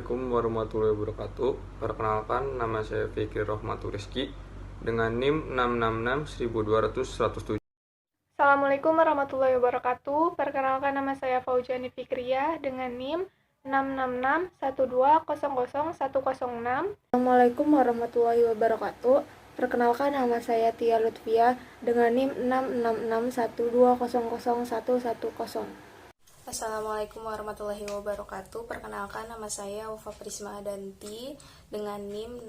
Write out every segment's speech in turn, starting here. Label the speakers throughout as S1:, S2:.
S1: Assalamualaikum warahmatullahi wabarakatuh. Perkenalkan, nama saya Fikri Rohmatul Rizky dengan NIM 666-12107.
S2: Assalamualaikum warahmatullahi wabarakatuh. Perkenalkan, nama saya Fauzani Fikriyah dengan NIM 66612000106.
S3: Assalamualaikum warahmatullahi wabarakatuh. Perkenalkan, nama saya Tia Lutfia dengan NIM 66612000110.
S4: Assalamualaikum warahmatullahi wabarakatuh. Perkenalkan, nama saya Ufa Prisma Adanti dengan NIM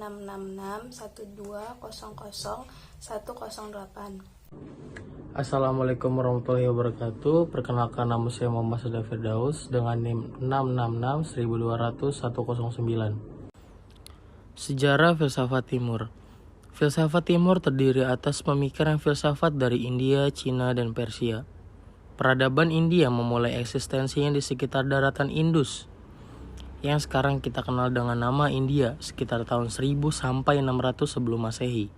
S4: 66612000108.
S5: Assalamualaikum warahmatullahi wabarakatuh. Perkenalkan, nama saya Muhammad Sada Firdaus dengan NIM 666-120-109. Sejarah filsafat Timur. Filsafat Timur terdiri atas pemikiran filsafat dari India, Cina, dan Persia. Peradaban India memulai eksistensinya di sekitar daratan Indus, yang sekarang kita kenal dengan nama India, sekitar tahun 1000 sampai 600 sebelum Masehi.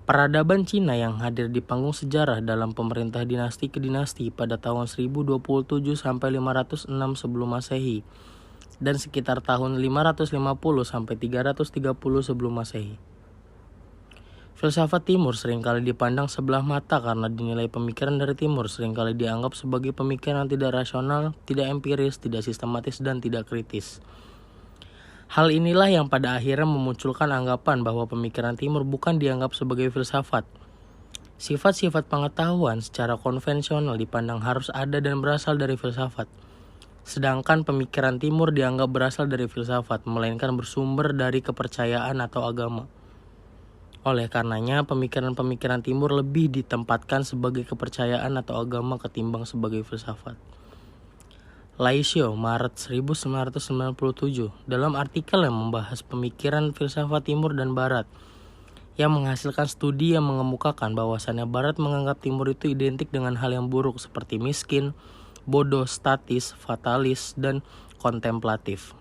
S5: Peradaban Cina yang hadir di panggung sejarah dalam pemerintah dinasti ke dinasti pada tahun 1027 sampai 506 sebelum Masehi dan sekitar tahun 550 sampai 330 sebelum Masehi. Filsafat Timur seringkali dipandang sebelah mata karena dinilai pemikiran dari Timur seringkali dianggap sebagai pemikiran tidak rasional, tidak empiris, tidak sistematis, dan tidak kritis. Hal inilah yang pada akhirnya memunculkan anggapan bahwa pemikiran Timur bukan dianggap sebagai filsafat. Sifat-sifat pengetahuan secara konvensional dipandang harus ada dan berasal dari filsafat. Sedangkan pemikiran Timur dianggap berasal dari filsafat, melainkan bersumber dari kepercayaan atau agama. Oleh karenanya, pemikiran-pemikiran Timur lebih ditempatkan sebagai kepercayaan atau agama ketimbang sebagai filsafat. Laisio, Maret 1997, dalam artikel yang membahas pemikiran filsafat Timur dan Barat, yang menghasilkan studi yang mengemukakan bahwasannya Barat menganggap Timur itu identik dengan hal yang buruk seperti miskin, bodoh, statis, fatalis, dan kontemplatif.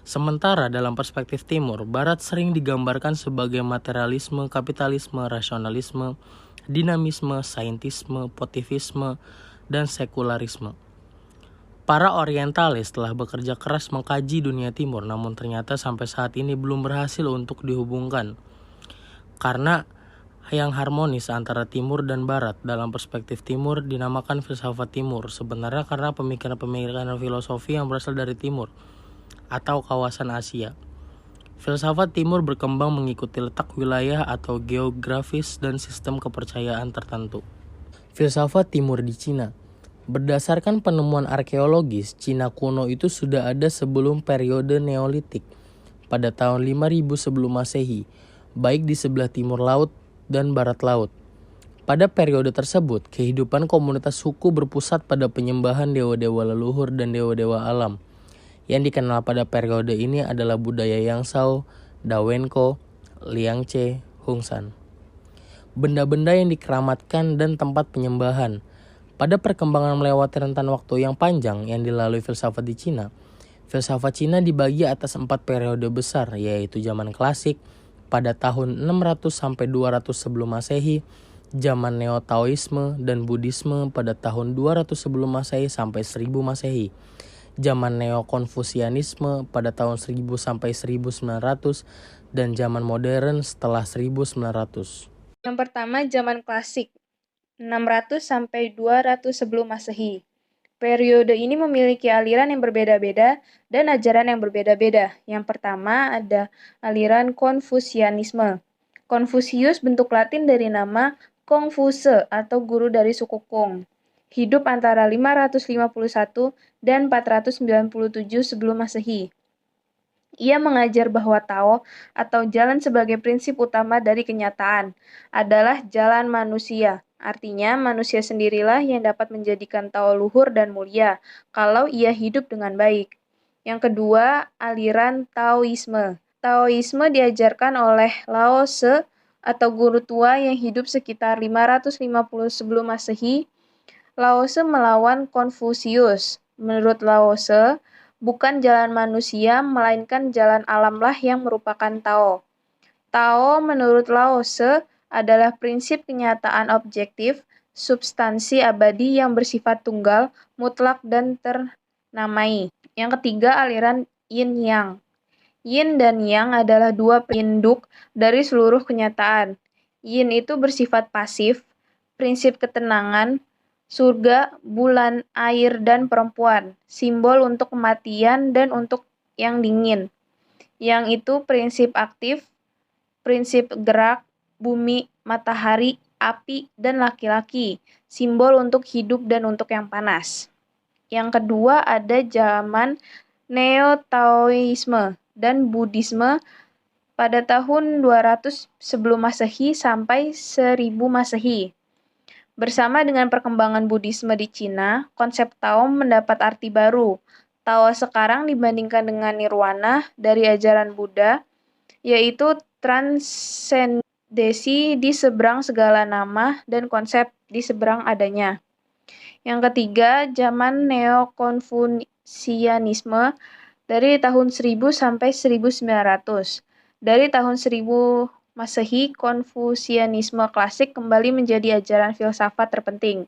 S5: Sementara dalam perspektif Timur, Barat sering digambarkan sebagai materialisme, kapitalisme, rasionalisme, dinamisme, saintisme, positivisme, dan sekularisme. Para orientalis telah bekerja keras mengkaji dunia Timur, namun ternyata sampai saat ini belum berhasil untuk dihubungkan. Karena yang harmonis antara Timur dan Barat dalam perspektif Timur dinamakan filsafat Timur, sebenarnya karena pemikiran-pemikiran filosofi yang berasal dari Timur atau kawasan Asia. Filsafat Timur berkembang mengikuti letak wilayah atau geografis dan sistem kepercayaan tertentu. Filsafat Timur di Cina. Berdasarkan penemuan arkeologis, Cina kuno itu sudah ada sebelum periode Neolitik pada tahun 5000 sebelum Masehi, baik di sebelah timur laut dan barat laut. Pada periode tersebut, kehidupan komunitas suku berpusat pada penyembahan dewa-dewa leluhur dan dewa-dewa alam. Yang dikenal pada periode ini adalah budaya Yangzhou, Dawenko, Liangce, Hongsan. Benda-benda yang dikeramatkan dan tempat penyembahan. Pada perkembangan melewati rentan waktu yang panjang yang dilalui filsafat di Cina, filsafat Cina dibagi atas 4 periode besar, yaitu zaman klasik pada tahun 600 sampai 200 sebelum Masehi, zaman Neo-Taoisme dan Buddhisme pada tahun 200 sebelum Masehi sampai 1000 Masehi. Zaman Neo-Konfusianisme pada tahun 1000 sampai 1900 dan zaman modern setelah 1900.
S2: Yang pertama, zaman klasik 600 sampai 200 sebelum Masehi. Periode ini memiliki aliran yang berbeda-beda dan ajaran yang berbeda-beda. Yang pertama ada aliran Konfusianisme. Konfusius bentuk Latin dari nama Kongfuse atau guru dari suku Kong. Hidup antara 551 dan 497 sebelum Masehi. Ia mengajar bahwa Tao atau jalan sebagai prinsip utama dari kenyataan adalah jalan manusia. Artinya, manusia sendirilah yang dapat menjadikan Tao luhur dan mulia kalau ia hidup dengan baik. Yang kedua, aliran Taoisme. Taoisme diajarkan oleh Lao Tse atau guru tua yang hidup sekitar 550 sebelum Masehi. Lao Tse melawan Konfusius. Menurut Lao Tse, bukan jalan manusia, melainkan jalan alamlah yang merupakan Tao. Tao menurut Lao Tse adalah prinsip kenyataan objektif, substansi abadi yang bersifat tunggal, mutlak, dan ternamai. Yang ketiga, aliran Yin Yang. Yin dan Yang adalah dua induk dari seluruh kenyataan. Yin itu bersifat pasif, prinsip ketenangan, surga, bulan, air, dan perempuan, simbol untuk kematian dan untuk yang dingin. Yang itu prinsip aktif, prinsip gerak, bumi, matahari, api, dan laki-laki, simbol untuk hidup dan untuk yang panas. Yang kedua ada zaman Neo-Taoisme dan Buddhisme pada tahun 200 sebelum Masehi sampai 1000 Masehi. Bersama dengan perkembangan Buddhisme di Cina, konsep Tao mendapat arti baru. Tao sekarang dibandingkan dengan nirwana dari ajaran Buddha, yaitu transendensi di seberang segala nama dan konsep di seberang adanya. Yang ketiga, zaman Neo-Konfusianisme dari tahun 1000 sampai 1900. Dari tahun 1000 Masehi, Konfusianisme klasik kembali menjadi ajaran filsafat terpenting.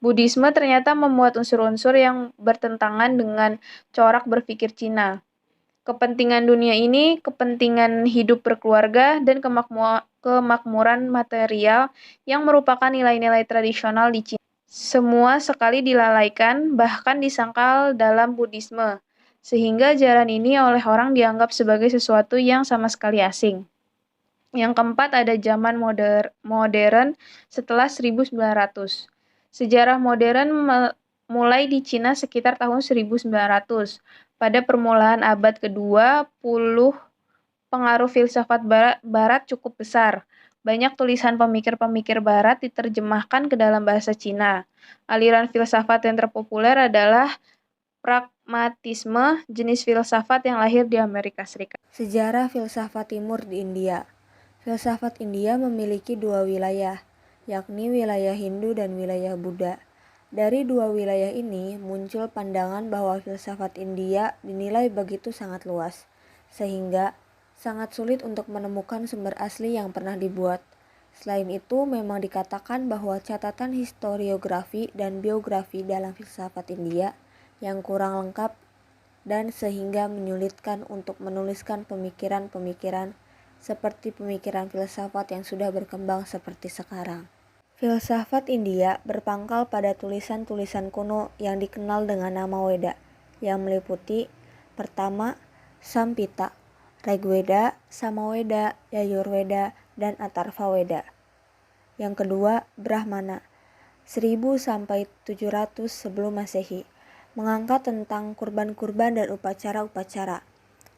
S2: Buddhisme ternyata memuat unsur-unsur yang bertentangan dengan corak berpikir Cina. Kepentingan dunia ini, kepentingan hidup berkeluarga, dan kemakmuran material yang merupakan nilai-nilai tradisional di Cina. Semua sekali dilalaikan, bahkan disangkal dalam Buddhisme, sehingga ajaran ini oleh orang dianggap sebagai sesuatu yang sama sekali asing. Yang keempat ada zaman modern setelah 1900. Sejarah modern mulai di Cina sekitar tahun 1900. Pada permulaan abad ke-20, pengaruh filsafat barat cukup besar. Banyak tulisan pemikir-pemikir barat diterjemahkan ke dalam bahasa Cina. Aliran filsafat yang terpopuler adalah pragmatisme, jenis filsafat yang lahir di Amerika Serikat.
S3: Sejarah filsafat timur di India. Filsafat India memiliki dua wilayah, yakni wilayah Hindu dan wilayah Buddha. Dari dua wilayah ini muncul pandangan bahwa filsafat India dinilai begitu sangat luas, sehingga sangat sulit untuk menemukan sumber asli yang pernah dibuat. Selain itu, memang dikatakan bahwa catatan historiografi dan biografi dalam filsafat India yang kurang lengkap dan sehingga menyulitkan untuk menuliskan pemikiran-pemikiran seperti pemikiran filsafat yang sudah berkembang seperti sekarang. Filsafat India berpangkal pada tulisan-tulisan kuno yang dikenal dengan nama Weda, yang meliputi pertama, Sampita, Rigveda, Samaveda, Yajurveda, dan Atharvaveda. Yang kedua, Brahmana, 1000 sampai 700 sebelum Masehi, mengangkat tentang kurban-kurban dan upacara-upacara.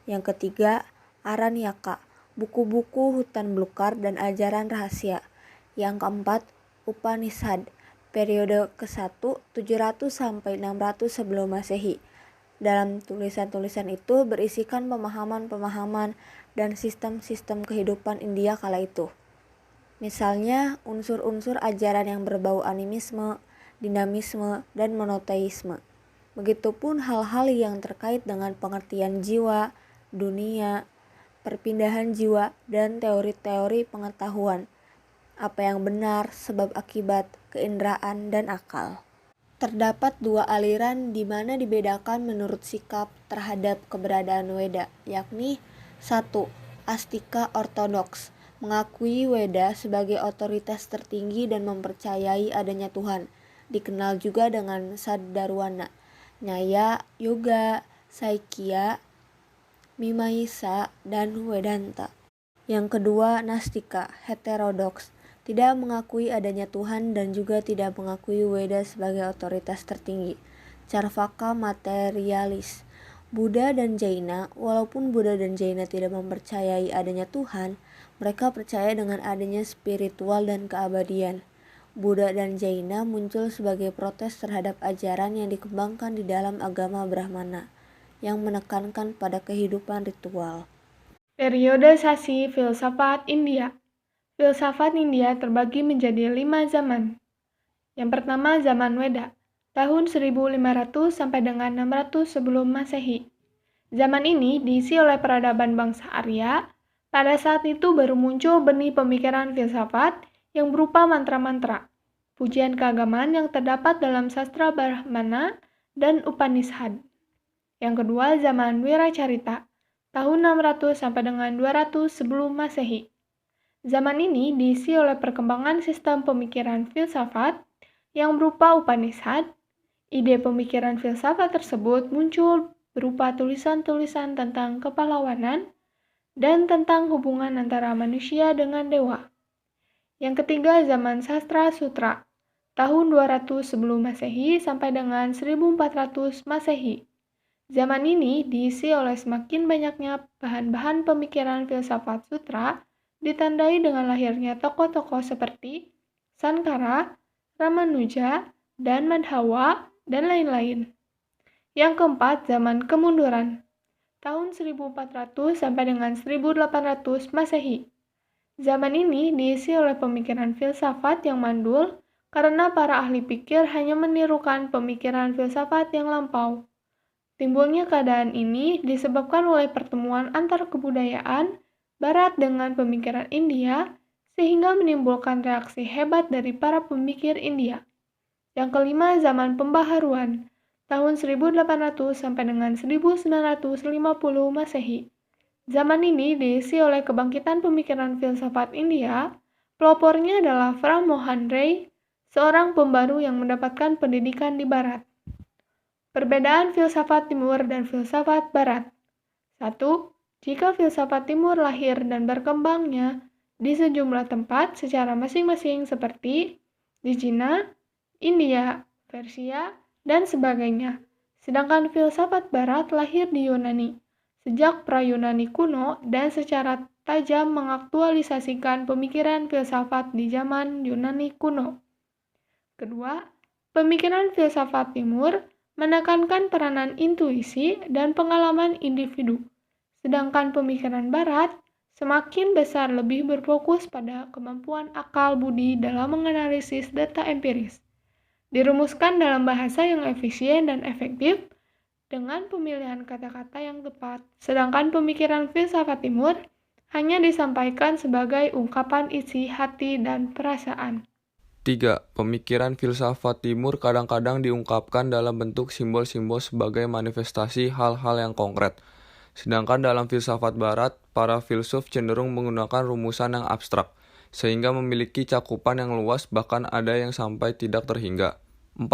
S3: Yang ketiga, Aranyaka, buku-buku hutan belukar dan ajaran rahasia. Yang keempat, Upanishad, periode ke-1 700 sampai 600 sebelum Masehi. Dalam tulisan-tulisan itu berisikan pemahaman-pemahaman dan sistem-sistem kehidupan India kala itu. Misalnya, unsur-unsur ajaran yang berbau animisme, dinamisme, dan monoteisme. Begitupun hal-hal yang terkait dengan pengertian jiwa, dunia, perpindahan jiwa, dan teori-teori pengetahuan. Apa yang benar, sebab akibat, keinderaan, dan akal. Terdapat dua aliran di mana dibedakan menurut sikap terhadap keberadaan Weda, yakni 1. Astika Ortodoks, mengakui Weda sebagai otoritas tertinggi dan mempercayai adanya Tuhan, dikenal juga dengan Sadharwana, Nyaya, Yoga, Saikya, Mimamsa, dan Vedanta. Yang kedua, Nastika Heterodoks, tidak mengakui adanya Tuhan dan juga tidak mengakui Weda sebagai otoritas tertinggi. Charvaka materialis. Buddha dan Jaina, walaupun Buddha dan Jaina tidak mempercayai adanya Tuhan, mereka percaya dengan adanya spiritual dan keabadian. Buddha dan Jaina muncul sebagai protes terhadap ajaran yang dikembangkan di dalam agama Brahmana, yang menekankan pada kehidupan ritual.
S6: Periodisasi filsafat India. Filsafat India terbagi menjadi 5 zaman. Yang pertama zaman Weda, tahun 1500 sampai dengan 600 sebelum Masehi. Zaman ini diisi oleh peradaban bangsa Arya. Pada saat itu baru muncul benih pemikiran filsafat yang berupa mantra-mantra, pujian keagamaan yang terdapat dalam sastra Brahmana dan Upanishad. Yang kedua, zaman Wiracarita, tahun 600 sampai dengan 200 sebelum Masehi. Zaman ini diisi oleh perkembangan sistem pemikiran filsafat yang berupa Upanishad. Ide pemikiran filsafat tersebut muncul berupa tulisan-tulisan tentang kepahlawanan dan tentang hubungan antara manusia dengan dewa. Yang ketiga, zaman sastra sutra, tahun 200 sebelum Masehi sampai dengan 1400 Masehi. Zaman ini diisi oleh semakin banyaknya bahan-bahan pemikiran filsafat sutra, ditandai dengan lahirnya tokoh-tokoh seperti Sankara, Ramanuja, dan Madhawa, dan lain-lain. Yang keempat, zaman kemunduran, tahun 1400 sampai dengan 1800 Masehi. Zaman ini diisi oleh pemikiran filsafat yang mandul karena para ahli pikir hanya menirukan pemikiran filsafat yang lampau. Timbulnya keadaan ini disebabkan oleh pertemuan antar kebudayaan Barat dengan pemikiran India, sehingga menimbulkan reaksi hebat dari para pemikir India. Yang kelima, zaman pembaharuan, tahun 1800 sampai dengan 1950 Masehi. Zaman ini diisi oleh kebangkitan pemikiran filsafat India. Pelopornya adalah Fra Mohan Ray, seorang pembaru yang mendapatkan pendidikan di Barat. Perbedaan filsafat Timur dan filsafat Barat. 1. Jika filsafat Timur lahir dan berkembangnya di sejumlah tempat secara masing-masing seperti di Cina, India, Persia, dan sebagainya. Sedangkan filsafat Barat lahir di Yunani, sejak pra-Yunani kuno dan secara tajam mengaktualisasikan pemikiran filsafat di zaman Yunani kuno. Kedua, pemikiran filsafat Timur menekankan peranan intuisi dan pengalaman individu, sedangkan pemikiran Barat semakin besar lebih berfokus pada kemampuan akal budi dalam menganalisis data empiris, dirumuskan dalam bahasa yang efisien dan efektif dengan pemilihan kata-kata yang tepat, sedangkan pemikiran filsafat Timur hanya disampaikan sebagai ungkapan isi hati dan perasaan.
S1: 3. Pemikiran filsafat Timur kadang-kadang diungkapkan dalam bentuk simbol-simbol sebagai manifestasi hal-hal yang konkret. Sedangkan dalam filsafat Barat, para filsuf cenderung menggunakan rumusan yang abstrak, sehingga memiliki cakupan yang luas bahkan ada yang sampai tidak terhingga. 4.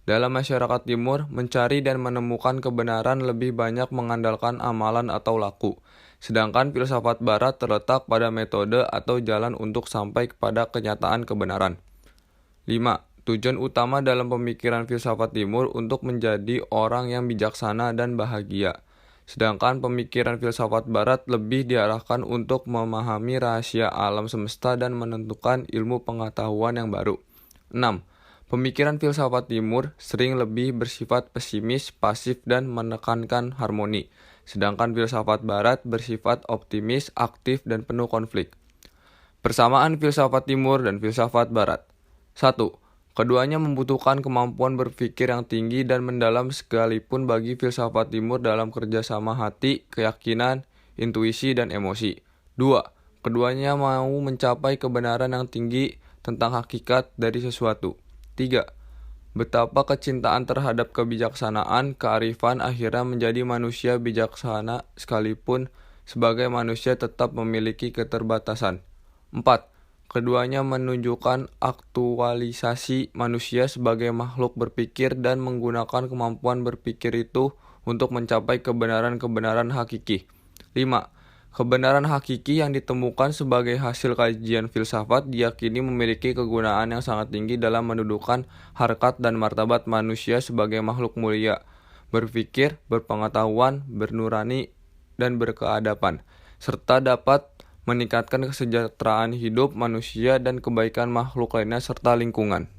S1: Dalam masyarakat Timur, mencari dan menemukan kebenaran lebih banyak mengandalkan amalan atau laku. Sedangkan filsafat Barat terletak pada metode atau jalan untuk sampai kepada kenyataan kebenaran. 5. Tujuan utama dalam pemikiran filsafat Timur untuk menjadi orang yang bijaksana dan bahagia. Sedangkan pemikiran filsafat Barat lebih diarahkan untuk memahami rahasia alam semesta dan menentukan ilmu pengetahuan yang baru. 6. Pemikiran filsafat Timur sering lebih bersifat pesimis, pasif, dan menekankan harmoni. Sedangkan filsafat Barat bersifat optimis, aktif, dan penuh konflik. Persamaan filsafat Timur dan filsafat Barat. 1. Keduanya membutuhkan kemampuan berpikir yang tinggi dan mendalam sekalipun bagi filsafat Timur dalam kerjasama hati, keyakinan, intuisi, dan emosi. 2. Keduanya mau mencapai kebenaran yang tinggi tentang hakikat dari sesuatu. 3. Betapa kecintaan terhadap kebijaksanaan, kearifan akhirnya menjadi manusia bijaksana sekalipun sebagai manusia tetap memiliki keterbatasan. 4. Keduanya menunjukkan aktualisasi manusia sebagai makhluk berpikir dan menggunakan kemampuan berpikir itu untuk mencapai kebenaran-kebenaran hakiki. 5. Kebenaran hakiki yang ditemukan sebagai hasil kajian filsafat diyakini memiliki kegunaan yang sangat tinggi dalam mendudukan harkat dan martabat manusia sebagai makhluk mulia, berpikir, berpengetahuan, bernurani, dan berkeadaban, serta dapat meningkatkan kesejahteraan hidup manusia dan kebaikan makhluk lainnya serta lingkungan.